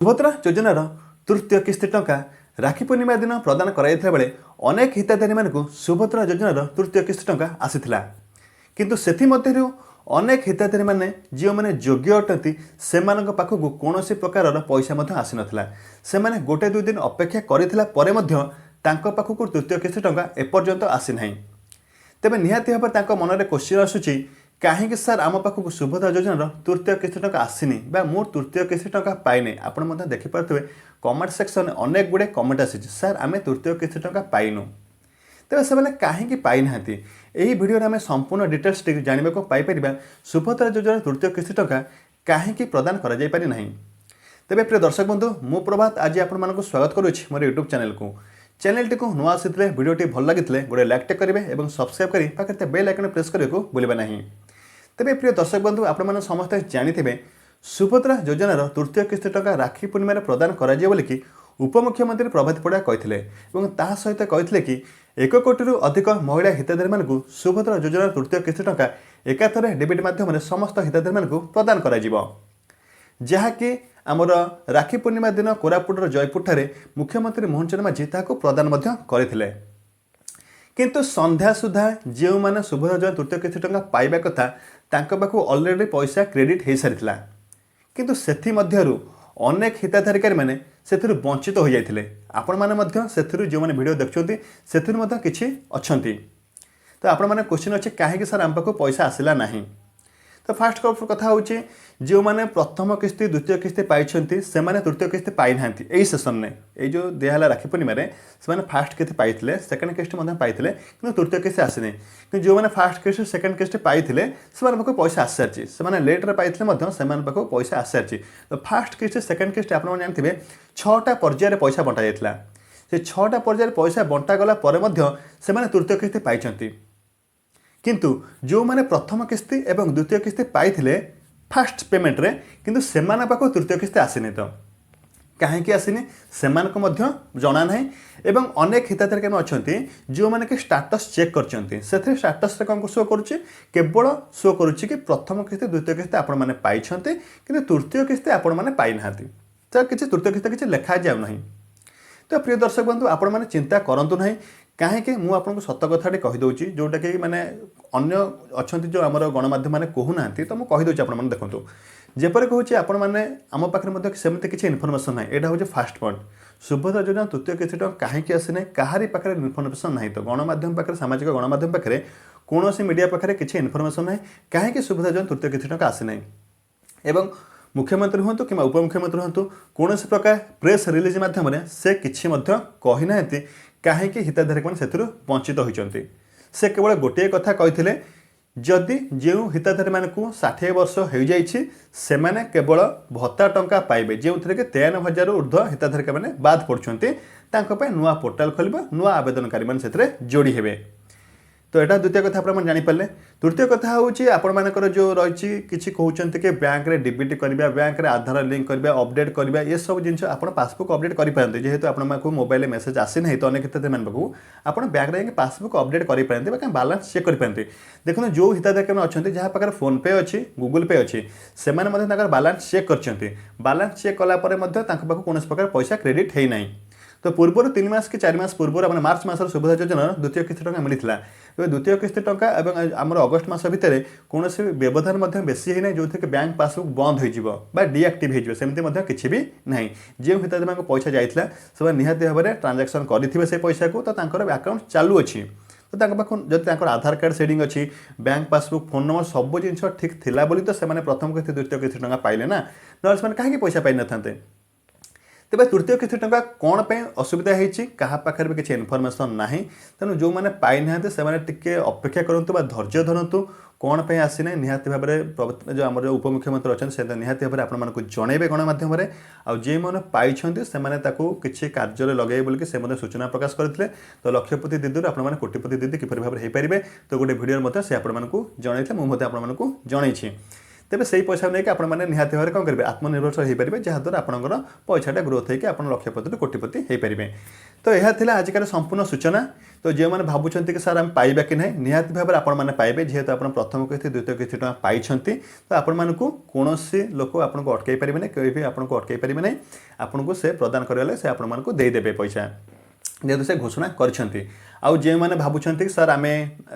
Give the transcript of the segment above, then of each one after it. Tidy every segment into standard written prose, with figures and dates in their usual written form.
सुभद्रा योजनार तृतीय किस्ती टंका राखी पूर्णिमा दिन प्रदान कराइथिला बेले अनेक हिताधिकारी मानकु सुभद्रा योजनार तृतीय किस्ती टंका आसीथिला किंतु सेथि मध्यरु अनेक हिताधिकारी माने जो माने योग्य अटंती सेमानक पाखकु कोनोसी प्रकारर पैसा मध्ये आसी नथिला। सेमाने गोटे दुई दिन अपेक्षा करिथिला परे मध्ये तांको पाखकु तृतीय किस्ती टंका एपर्यंत आसी नाही। तेबे निहाती भाबे तांको मनरे क्वेश्चन आसुची कहीं सर आम पाखक सुभद्रा योजनार तृतीय किस्ती टंका आसीनी बा मोर तृतीय किस्ती टंका पाइने। आपण मध्य देखिपारे कमेंट सेक्शन अनेक गुड़े कमेंट आसी सर आम तृतीय किस्ती टंका पाइनु। तेज से कहीं पाई ना यही भिडियो आम संपूर्ण डिटेल्स जानवा को पाइपर सुभद्रा योजनार तृतीय किस्ती टंका कहीं प्रदान कर तेरे प्रिय दर्शक बंधु मु प्रभात आज आपको स्वागत करुच्ची मोर यूट्यूब चैनल को। चैनल को नुआ आसी भिडियो भल लगी गोटे लाइक करेंगे और सब्सक्राइब कर पाखे बेल आइकन प्रेस करने को भूलें नहीं। तेरे प्रिय दर्शक बंधु आपने समस्ते जानी सुभद्रा योजनार तृतीय किस्ती टंका राखी पूर्णिमा प्रदान कर उपमुख्यमंत्री प्रभात कहते सहित कहते कि 1 कोटी अधिक महिला हिताधिकारी मानकु सुभद्रा योजनार तृतीय किस्ती टंका एकाथरे डेबिट माध्यम समस्त हिताधिकारी मानकु प्रदान करा जहाँकि आमर राखी पूर्णिमा दिन कोरापुटर जयपुर मुख्यमंत्री मोहन चरण माझी प्रदान करते किंतु संध्या सुधा जो मैंने सुभद्रा योजना तृतीय किस्ती टंका पाइबा कथा तांको पाखु ऑलरेडी पैसा क्रेडिट हो सारी किंतु सेथि मध्यरु अनेक हिताधिकारी मैंने से वंचित हो जाते आपण मैंने जो मैंने वीडियो देखुं से किसी अच्छा तो आपण मैंने क्वेश्चन अच्छे कहीं सर आम पाखु पैसा आसला नहीं। तो फास्ट कथा हूँ जो मैंने प्रथम किस्ती द्वितीय किस्ती पाई से मैंने तृतीय किस्ती पाई ना यही सेसन में ये दिहला राखी पूर्णिमा से फास्ट किस्ती पाई सेकेंड किस्ती पाई कि तृतीय किस्ती आसनी कि जो मैंने फास्ट किस्ती सेकेंड किस्ती पाई से पैसा आसी सारी से लेट्रे पाई पैसा आसी सारी। तो फास्ट किस्ती सेकेंड किस्ती आप जानते 6टा पर्यायर पैसा बंटा जाता से 6टा पर्यायर पैसा बंटा गला से तृतीय किस्ती पाई किंतु जो मैंने प्रथम किस्ती एवं द्वितीय किस्ती पाई फास्ट पेमेंट रे किंतु सेमान पाखु तृतीय किस्ती आसीनी तो कहीं आसीनी से जना ना एवं अनेक हिताधिकारी अच्छा जो मैंने कि स्टाटस चेक कर स्टाटस कौन शो करुच्ची केवल शो करुच्ची कि प्रथम किस्ती द्वितीय किस्ती आपण मैंने पाई कि तृतीय किस्ती आपण मैंने पाई ना तो किसी तृतीय किस्ती किसी लिखा जाऊना। तो प्रिय दर्शक बंधु आपण मैंने चिंता करूँ ना कहीं मुझे सत कथाटी कहीदे जोटा कि मैंने अन्य अच्छा जो आम गणमाध्यम मैंने कहूना तो मुझे कहीदे आप देखो जपर कहूँ आपण मैंने आम पाखे सेमती किसी इनफर्मेशन ना यहाँ हूँ फास्ट पॉइंट सुभद्रा योजना तृतीय किस्ती टंका कहीं आसना कहारी पाखे इनफर्मेशन ना तो गणमाध्यम पाखे सामाजिक गणमाध्यम पाखे कौन मीडिया पाखे किसी इनफर्मेशन ना कहीं सुभद्रा योजना तृतीय किस्ती टंका आसना एवं मुख्यमंत्री हूँ कि उपमुख्यमंत्री हूँ कौन प्रकार प्रेस रिलीज मध्यम से किसी कहीना कहीं हिताधिकारी मैंने से वंचित होती से केवल गोटे कथा कहते जदि जो हिताधिकारी मानक 60 वर्ष हो जाने केवल भत्ता टंका पाइबे जो थे कि 53,000 ऊर्ध्व हिताधिकारी मैंने बाद पड़ते नुआ पोर्टाल खोल नुआ आवेदनकारी मैंने से जोड़ी हे। तो यहाँ द्वितीय कथा आप जानीपारे। तृतीय कथा हूँ आपर जो रही किसी कहते कि बैंक रे डीबीटी करवा बैंक रे आधार लिंक करवा अपडेट करवा ये सब जिन आप पासबुक अपडेट करेंगे जेहेतु आपको मोबाइल मेसेज आसी ना तो अनेक हिताधिकारी पाखु आप बैंक रे पासबुक अपडेट करेंगे बालांस चेक करेंगे। देखो जो हिताधिकारी अच्छा जहाँ पाखे फोन पे अच्छी गूगल पे अच्छी से बालांस चेक कर बालांस चेक कलापर कौन प्रकार पैसा क्रेडिट है ना। तो पूर्व 3 मास कि 4 मास पूर्व मैंने मार्च मासर सुभद्रा योजना द्वितीय किस्ती टंका मिलता द्वितीय किस्ती टंका आम अगस्ट मास भितर कौन व्यवधान बेसी है ना जो थे बैंक पासबुक बंद हो डीआक्टिव होमती किसी भी ना जो हिताधिकारी पैसा जाता से निहाती भाव में ट्रांजाक्शन करेंगे से पैसा को तो अकाउंट चालू अच्छी तो जब आधार कार्ड सेटिंग अच्छी बैंक पासबुक फोन नंबर सब जिन ठीक थिला बोली तो से प्रथम किस्ती द्वितीय किस्ती टंका पाइले ना ना कहीं पैसा पाई न था। तेज तृतीय किस्ती टंका कौन पे असुविधा होती क्या पाखे भी किसी इनफर्मेशन ना तेणु जो मैंने पाई ना से अपेक्षा करूँ धैर्य धरतु कौन पे आसीना निहाती भाव में जो आम उपमुख्यमंत्री अच्छा से निहाती भाव में आपको जनइबे गणमाध्यम आउ मैंने पाई से किसी कार्य लगे बोलिक से सूचना प्रकाश करते तो लक्षपति दीदी आपने कोटिपति दीदी किपर भाव में हो पारे तो गोटे भिडियो से आपको जनई मुझे आपको जनई। तेज से पैसा नहीं कि आपने निहाती भाव कौन करेंगे आत्मनिर्भरशील हो पारे जहाँद्वारा आपंकर पैसाटा ग्रोथ होकर आप लक्षपति कोटिपति हो पारे। तो यह था आजिकार संपूर्ण सूचना। तो जो मैंने भावुं कि सार आम पाइबा कि नहीं निहाती भाव आपने पाइबे जेहेतु आप प्रथम किस्ती द्वितीय किस्ती टଙ୍କା पाई तो आपण कौन लोक आपको अटकई पारे कोई भी आपको अटकई पारे ना आपको से प्रदान करेंगे से आपको देदेवे पैसा जेहेतु से घोषणा कर आउ जो मैंने भावुं कि सर आम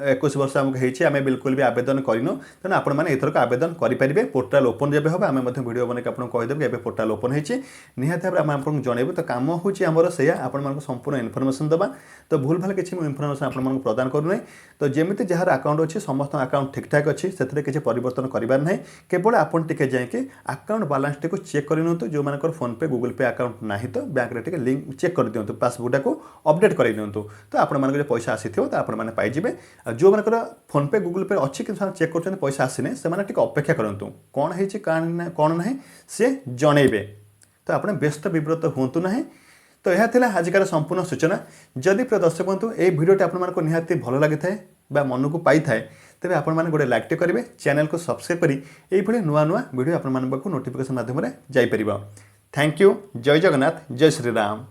21 वर्ष आमको होती आम बिल्कुल भी आवेदन करूँ तेणु आपथरक आवेदन करेंगे पोर्टाल ओपन जब हम आम भिडियो बनकर आपको कहीदेव कि पोर्टाल ओपन होती निहाती भाव आपको जनइबू। तो कम होमर से आपको संपूर्ण इनफर्मेशन देवा। तो भूल भाल किसी इनफर्मेशन आपको प्रदान करूना। तो जमी जार आकाउंट अच्छी समस्त आकाउंट ठीक ठाक अच्छी से किसी परिवर्तन करार ना केवल आपन टिके जाइए आकाउंट बालांस टी चेक कर जो मान फोन पे गूगल पे आकाउंट ना तो बैंक टे लिंक चेक कर दिंतु पासबुक को अपडेट कर दिंतु। तो आप जो पैसा आसी तो आपने पाइबे। जो मान फोन पे गूगल पे अच्छी कि चेक कर पैसा आसने से अपेक्षा करूँ कौन है कौन ना सी जनइबे। तो आप व्यस्त विव्रत हूँ ना। तो यह था आजिकार संपूर्ण सूचना। जदि प्रिय दर्शक बंधु ये भिडियोटी आपको निहाती भल लगी है मन को पाई थाए तेरे आपने गोटे लाइक टे करेंगे चैनल को सब्सक्राइब करी ये नुआ नुआ भिडियो आपको नोटिफिकेशन माध्यम जापर। Thank you. जय जगन्नाथ जय श्री राम।